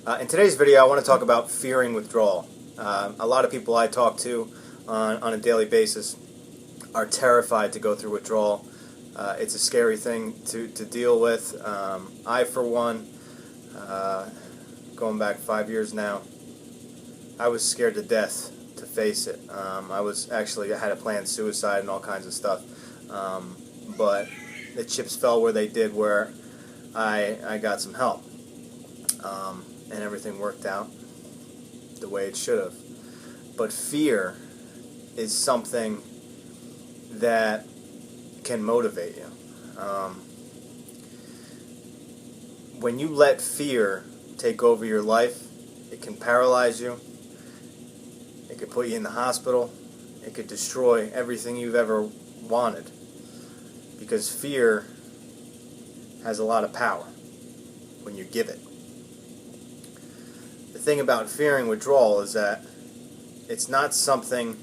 In today's video, I want to talk about fearing withdrawal. A lot of people I talk to on a daily basis are terrified to go through withdrawal. It's a scary thing to deal with. I, for one, going back 5 years now, I was scared to death to face it. I had a planned suicide and all kinds of stuff. But the chips fell where they did, where I got some help. And everything worked out the way it should have. But fear is something that can motivate you. When you let fear take over your life, it can paralyze you. It could put you in the hospital. It could destroy everything you've ever wanted. Because fear has a lot of power when you give it. The thing about fearing withdrawal is that it's not something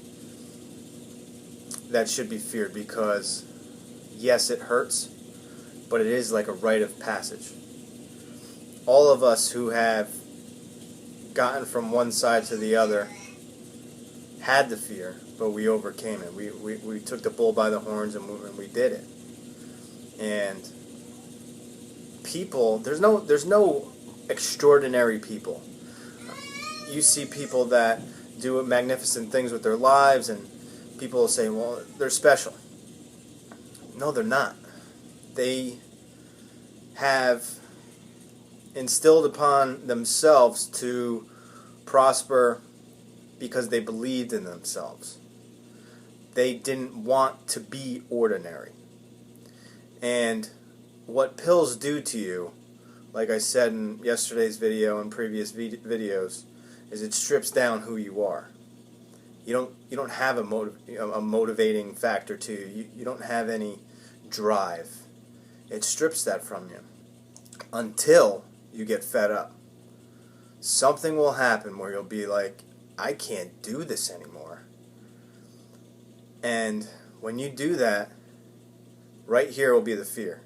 that should be feared, because yes, it hurts, but it is like a rite of passage. All of us who have gotten from one side to the other had the fear, but we overcame it. We took the bull by the horns and we did it. And people, there's no extraordinary people. You see people that do magnificent things with their lives, and people will say, well, they're special. No, they're not. They have instilled upon themselves to prosper because they believed in themselves. They didn't want to be ordinary. And what pills do to you, like I said in yesterday's video and previous videos, is it strips down who you are. You don't have a motivating factor to you. You don't have any drive. It strips that from you until you get fed up. Something will happen where you'll be like, I can't do this anymore. And when you do that, right here will be the fear.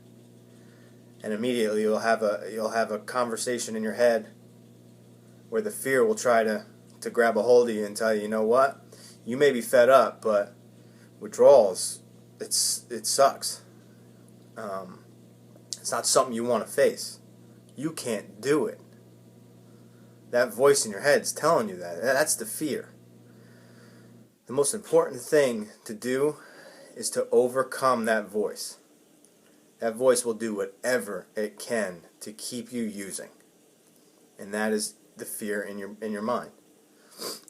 And immediately you'll have a conversation in your head where the fear will try to grab a hold of you and tell you, you know what? You may be fed up, but withdrawals, it sucks. It's not something you want to face. You can't do it. That voice in your head is telling you that. That's the fear. The most important thing to do is to overcome that voice. That voice will do whatever it can to keep you using. And that is the fear in your mind.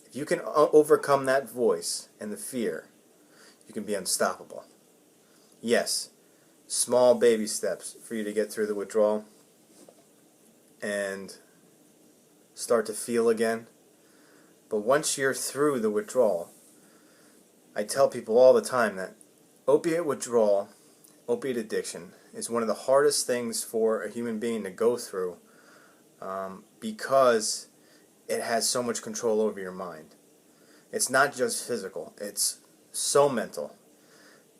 If you can overcome that voice and the fear, you can be unstoppable. Yes, small baby steps for you to get through the withdrawal and start to feel again. But once you're through the withdrawal, I tell people all the time that opiate withdrawal, opiate addiction, is one of the hardest things for a human being to go through, because it has so much control over your mind. It's not just physical, it's so mental.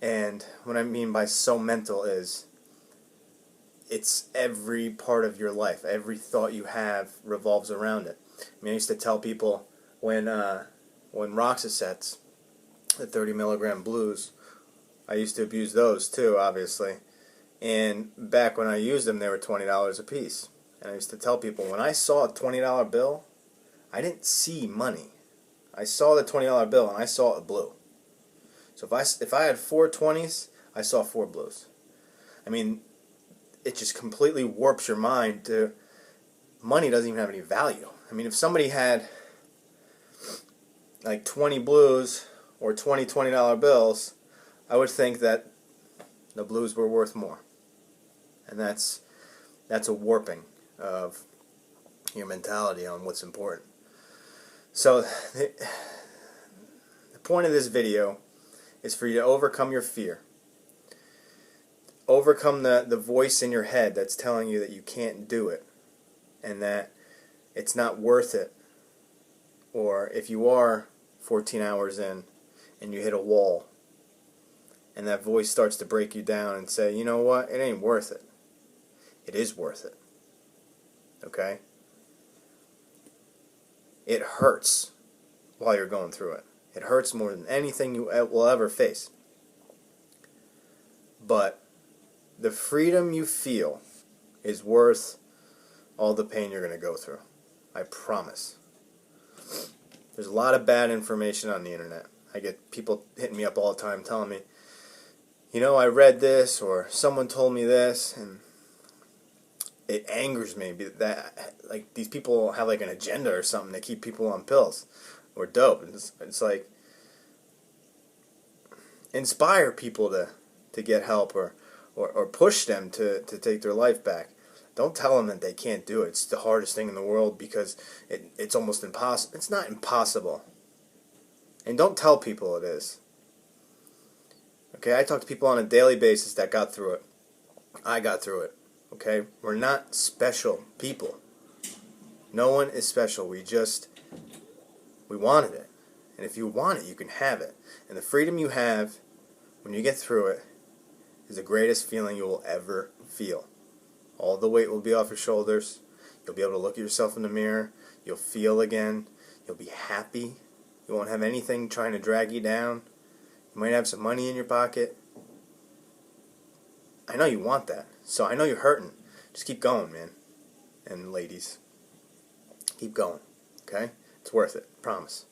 And what I mean by so mental is it's every part of your life. Every thought you have revolves around it. I mean, I used to tell people when Roxasets, the 30 milligram blues, I used to abuse those too, obviously. And back when I used them, they were $20 a piece. And I used to tell people, when I saw a $20 bill, I didn't see money. I saw the $20 bill and I saw it blue. So if I had 4 20s, I saw 4 blues. I mean, it just completely warps your mind to money doesn't even have any value. I mean, if somebody had like 20 blues or 20 $20 bills, I would think that the blues were worth more. And that's a warping of your mentality on what's important. So the point of this video is for you to overcome your fear. Overcome the voice in your head that's telling you that you can't do it and that it's not worth it. Or if you are 14 hours in and you hit a wall and that voice starts to break you down and say, you know what, it ain't worth it. It is worth it. Okay? it hurts while you're going through it. It hurts more than anything you will ever face. But the freedom you feel is worth all the pain you're going to go through. I promise. There's a lot of bad information on the internet. I get people hitting me up all the time telling me, you know, I read this or someone told me this, and it angers me that like these people have like an agenda or something to keep people on pills or dope. It's like, inspire people to get help or push them to take their life back. Don't tell them that they can't do it. It's the hardest thing in the world because it's almost impossible. It's not impossible. And don't tell people it is. Okay, I talk to people on a daily basis that got through it. I got through it. Okay? We're not special people. No one is special. We wanted it. And if you want it, you can have it. And the freedom you have when you get through it is the greatest feeling you will ever feel. All the weight will be off your shoulders. You'll be able to look at yourself in the mirror. You'll feel again. You'll be happy. You won't have anything trying to drag you down. You might have some money in your pocket. I know you want that. So I know you're hurting. Just keep going, man. And ladies, keep going. Okay? It's worth it. Promise.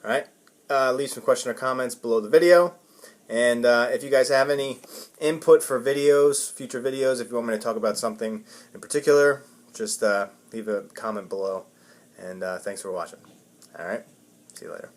Alright? Leave some questions or comments below the video. And if you guys have any input for videos, future videos, if you want me to talk about something in particular, just leave a comment below. And thanks for watching. Alright? See you later.